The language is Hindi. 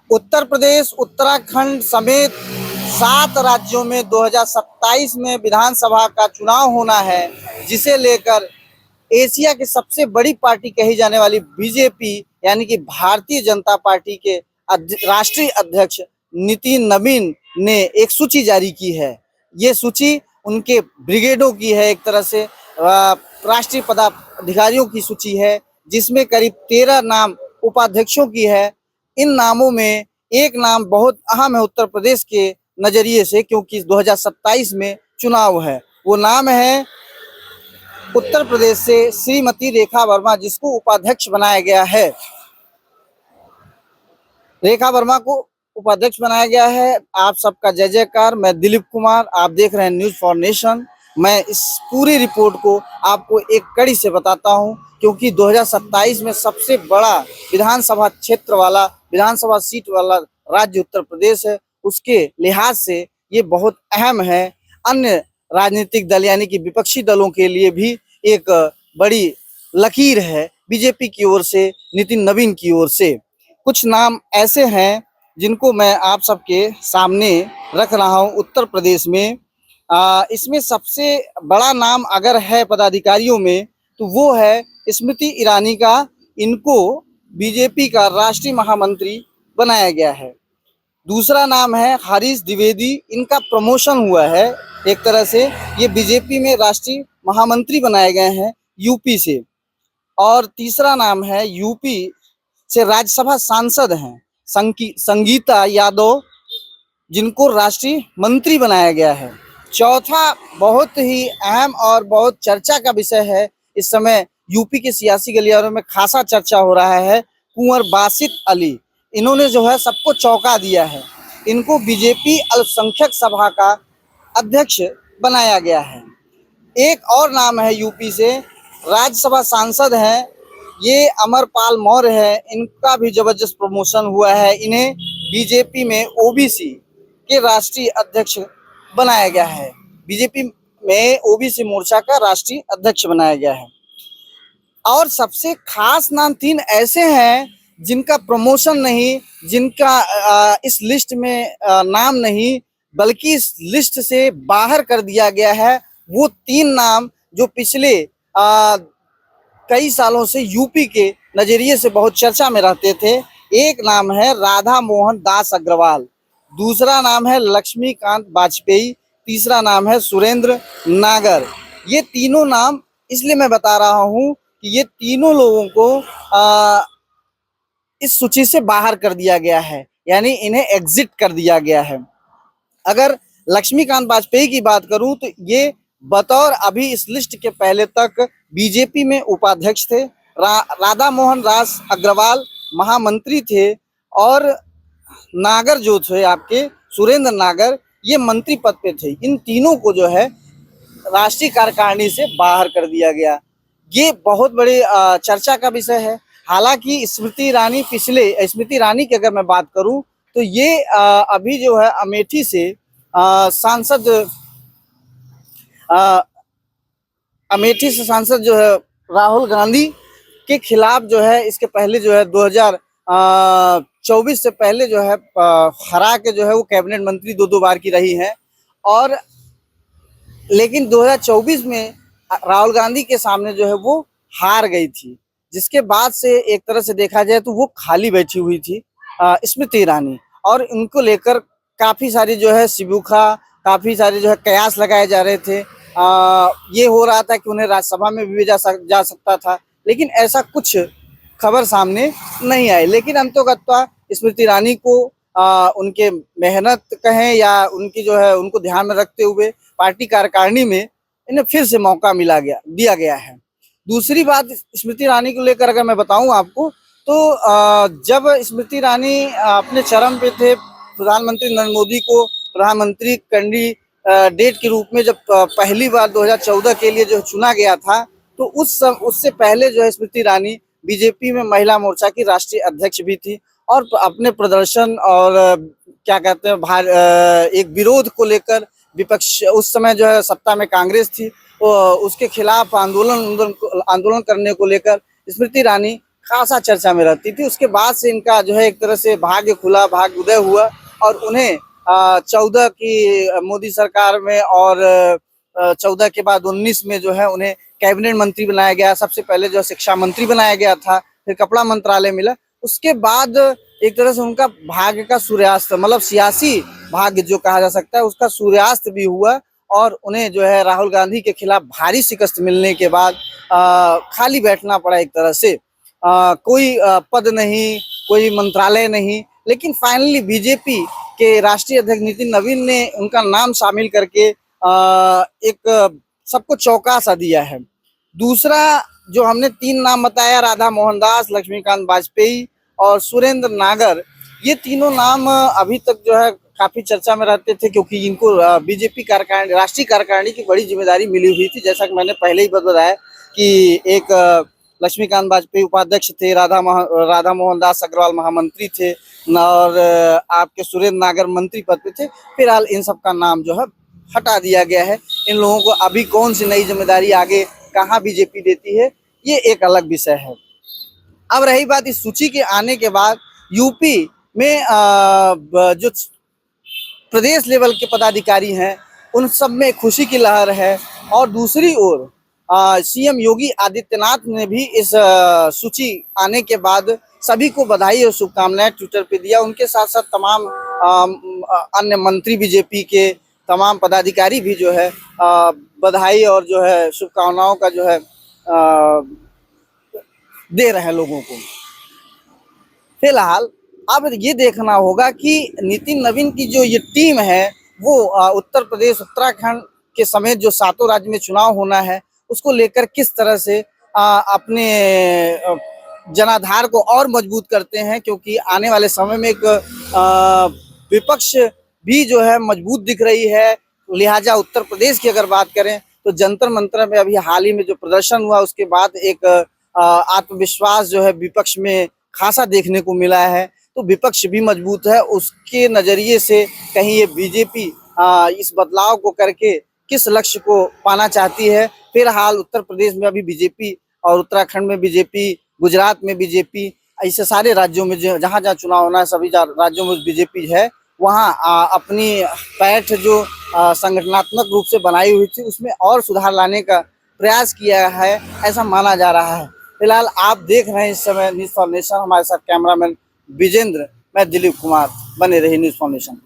उत्तर प्रदेश, उत्तराखंड समेत 7 राज्यों में 2027 में विधानसभा का चुनाव होना है, जिसे लेकर एशिया की सबसे बड़ी पार्टी कही जाने वाली बीजेपी यानी कि भारतीय जनता पार्टी के राष्ट्रीय अध्यक्ष नितिन नवीन ने एक सूची जारी की है। ये सूची उनके ब्रिगेडों की है, एक तरह से राष्ट्रीय पदाधिकारियों की सूची है, जिसमें करीब 13 नाम उपाध्यक्षों की है। इन नामों में एक नाम बहुत अहम है उत्तर प्रदेश के नजरिए से, क्योंकि 2027 में चुनाव है। वो नाम है उत्तर प्रदेश से श्रीमती रेखा वर्मा, जिसको उपाध्यक्ष बनाया गया है। रेखा वर्मा को उपाध्यक्ष बनाया गया है। आप सबका जय जयकार। मैं दिलीप कुमार, आप देख रहे हैं न्यूज फॉर नेशन। मैं इस पूरी रिपोर्ट को आपको एक कड़ी से बताता हूं, क्योंकि 2027 में सबसे बड़ा विधानसभा क्षेत्र वाला, विधानसभा सीट वाला राज्य उत्तर प्रदेश है। उसके लिहाज से ये बहुत अहम है। अन्य राजनीतिक दल यानी कि विपक्षी दलों के लिए भी एक बड़ी लकीर है बीजेपी की ओर से, नितिन नवीन की ओर से। कुछ नाम ऐसे हैं जिनको मैं आप सबके सामने रख रहा हूं उत्तर प्रदेश में। इसमें सबसे बड़ा नाम अगर है पदाधिकारियों में, तो वो है स्मृति ईरानी का। इनको बीजेपी का राष्ट्रीय महामंत्री बनाया गया है। दूसरा नाम है हरीश द्विवेदी। इनका प्रमोशन हुआ है एक तरह से, ये बीजेपी में राष्ट्रीय महामंत्री बनाए गए हैं यूपी से। और तीसरा नाम है यूपी से राज्यसभा सांसद हैं संगीता यादव, जिनको राष्ट्रीय मंत्री बनाया गया है। चौथा बहुत ही अहम और बहुत चर्चा का विषय है, इस समय यूपी के सियासी गलियारों में खासा चर्चा हो रहा है, कुंवर बासित अली। इन्होंने जो है सबको चौंका दिया है। इनको बीजेपी अल्पसंख्यक सभा का अध्यक्ष बनाया गया है। एक और नाम है यूपी से, राज्यसभा सांसद हैं, ये अमरपाल मौर्य है। इनका भी जबरदस्त प्रमोशन हुआ है। इन्हें बीजेपी में ओबीसी के राष्ट्रीय अध्यक्ष बनाया गया है। बीजेपी में ओबीसी मोर्चा का राष्ट्रीय अध्यक्ष बनाया गया है। और सबसे खास नाम 3 ऐसे हैं जिनका प्रमोशन नहीं, जिनका इस लिस्ट में नाम नहीं, बल्कि इस लिस्ट से बाहर कर दिया गया है। वो 3 नाम जो पिछले कई सालों से यूपी के नजरिए से बहुत चर्चा में रहते थे। एक नाम है राधा मोहन दास अग्रवाल, दूसरा नाम है लक्ष्मीकांत वाजपेयी, तीसरा नाम है सुरेंद्र नागर। ये तीनों नाम इसलिए मैं बता रहा हूं कि ये तीनों लोगों को इस सूची से बाहर कर दिया गया है, यानी इन्हें एग्जिट कर दिया गया है। अगर लक्ष्मीकांत वाजपेयी की बात करूं तो ये बतौर अभी इस लिस्ट के पहले तक बीजेपी में उपाध्यक्ष थे। राधा मोहन दास अग्रवाल महामंत्री थे, और नागर जो थे आपके सुरेंद्र नागर, ये मंत्री पद पे थे। इन तीनों को जो है राष्ट्रीय कार्यकारिणी से बाहर कर दिया गया। ये बहुत बड़ी चर्चा का विषय है। हालांकि स्मृति ईरानी की अगर मैं बात करूं तो ये अभी जो है अमेठी से सांसद जो है राहुल गांधी के खिलाफ जो है, इसके पहले जो है 2024 से पहले जो है हरा के जो है वो कैबिनेट मंत्री 2 बार की रही है। और लेकिन 2024 में राहुल गांधी के सामने जो है वो हार गई थी, जिसके बाद से एक तरह से देखा जाए तो वो खाली बैठी हुई थी स्मृति ईरानी। और उनको लेकर काफी सारी जो है शिबूखा, काफी सारे जो है कयास लगाए जा रहे थे। ये हो रहा था कि उन्हें राज्यसभा में भी भेजा जा सकता था, लेकिन ऐसा कुछ खबर सामने नहीं आई। लेकिन अंततोगत्वा स्मृति ईरानी को उनके मेहनत कहें या उनकी जो है उनको ध्यान में रखते हुए पार्टी कार्यकारिणी में इन्हें फिर से मौका दिया गया है। दूसरी बात स्मृति ईरानी को लेकर अगर मैं बताऊं आपको, तो जब स्मृति ईरानी अपने चरम पे थे, प्रधानमंत्री नरेंद्र मोदी को प्रधानमंत्री कैंडिडेट के रूप में जब पहली बार 2014 के लिए जो चुना गया था, तो उससे पहले जो है स्मृति ईरानी बीजेपी में महिला मोर्चा की राष्ट्रीय अध्यक्ष भी थी। और अपने प्रदर्शन और क्या कहते हैं एक विरोध को लेकर विपक्ष, उस समय जो है सत्ता में कांग्रेस थी, उसके खिलाफ आंदोलन करने को लेकर स्मृति ईरानी खासा चर्चा में रहती थी। उसके बाद से इनका जो है एक तरह से भाग्य खुला, भाग्य उदय हुआ और उन्हें 14 की मोदी सरकार में और 14 के बाद 19 में जो है उन्हें कैबिनेट मंत्री बनाया गया। सबसे पहले जो शिक्षा मंत्री बनाया गया था, फिर कपड़ा मंत्रालय मिला। उसके बाद एक तरह से उनका भाग्य का सूर्यास्त, मतलब सियासी भाग्य जो कहा जा सकता है, उसका सूर्यास्त भी हुआ और उन्हें जो है राहुल गांधी के खिलाफ भारी शिकस्त मिलने के बाद खाली बैठना पड़ा एक तरह से। कोई पद नहीं, कोई मंत्रालय नहीं, लेकिन फाइनली बीजेपी के राष्ट्रीय अध्यक्ष नितिन नवीन ने उनका नाम शामिल करके एक सबको चौंका सा दिया है। दूसरा जो हमने 3 नाम बताया, राधा मोहन दास, लक्ष्मीकांत वाजपेयी और सुरेंद्र नागर, ये तीनों नाम अभी तक जो है काफी चर्चा में रहते थे क्योंकि इनको बीजेपी कार्यकारिणी, राष्ट्रीय कार्यकारिणी की बड़ी जिम्मेदारी मिली हुई थी। जैसा कि मैंने पहले ही बताया कि एक लक्ष्मीकांत वाजपेयी उपाध्यक्ष थे, राधा मोहन दास अग्रवाल महामंत्री थे और आपके सुरेंद्र नागर मंत्री पद पे थे। फिलहाल इन सब का नाम जो है हटा दिया गया है। इन लोगों को अभी कौन सी नई जिम्मेदारी आगे कहाँ बीजेपी देती है, ये एक अलग विषय है। अब रही बात इस सूची के आने के बाद यूपी में जो प्रदेश लेवल के पदाधिकारी हैं उन सब में खुशी की लहर है और दूसरी ओर सीएम योगी आदित्यनाथ ने भी इस सूची आने के बाद सभी को बधाई और शुभकामनाएं ट्विटर पे दिया। उनके साथ साथ तमाम अन्य मंत्री बीजेपी के तमाम पदाधिकारी भी जो है बधाई और जो है शुभकामनाओं का जो है दे रहे हैं लोगों को। फिलहाल अब ये देखना होगा कि नितिन नवीन की जो ये टीम है वो उत्तर प्रदेश, उत्तराखंड के समेत जो 7 राज्य में चुनाव होना है उसको लेकर किस तरह से अपने जनाधार को और मजबूत करते हैं, क्योंकि आने वाले समय में एक विपक्ष भी जो है मजबूत दिख रही है। लिहाजा उत्तर प्रदेश की अगर बात करें तो जंतर मंतर में अभी हाल ही में जो प्रदर्शन हुआ उसके बाद एक आत्मविश्वास जो है विपक्ष में खासा देखने को मिला है। तो विपक्ष भी मजबूत है, उसके नजरिए से कहीं ये बीजेपी इस बदलाव को करके किस लक्ष्य को पाना चाहती है। फिलहाल उत्तर प्रदेश में अभी बीजेपी और उत्तराखंड में बीजेपी, गुजरात में बीजेपी, ऐसे सारे राज्यों में जहाँ जहाँ चुनाव होना है सभी राज्यों में बीजेपी है। वहाँ अपनी पैठ जो संगठनात्मक रूप से बनाई हुई थी उसमें और सुधार लाने का प्रयास किया है, ऐसा माना जा रहा है। फिलहाल आप देख रहे हैं इस समय न्यूज़ फॉर नेशन, हमारे साथ कैमरामैन विजेंद्र, मैं दिलीप कुमार। बने रही न्यूज़ फॉर नेशन।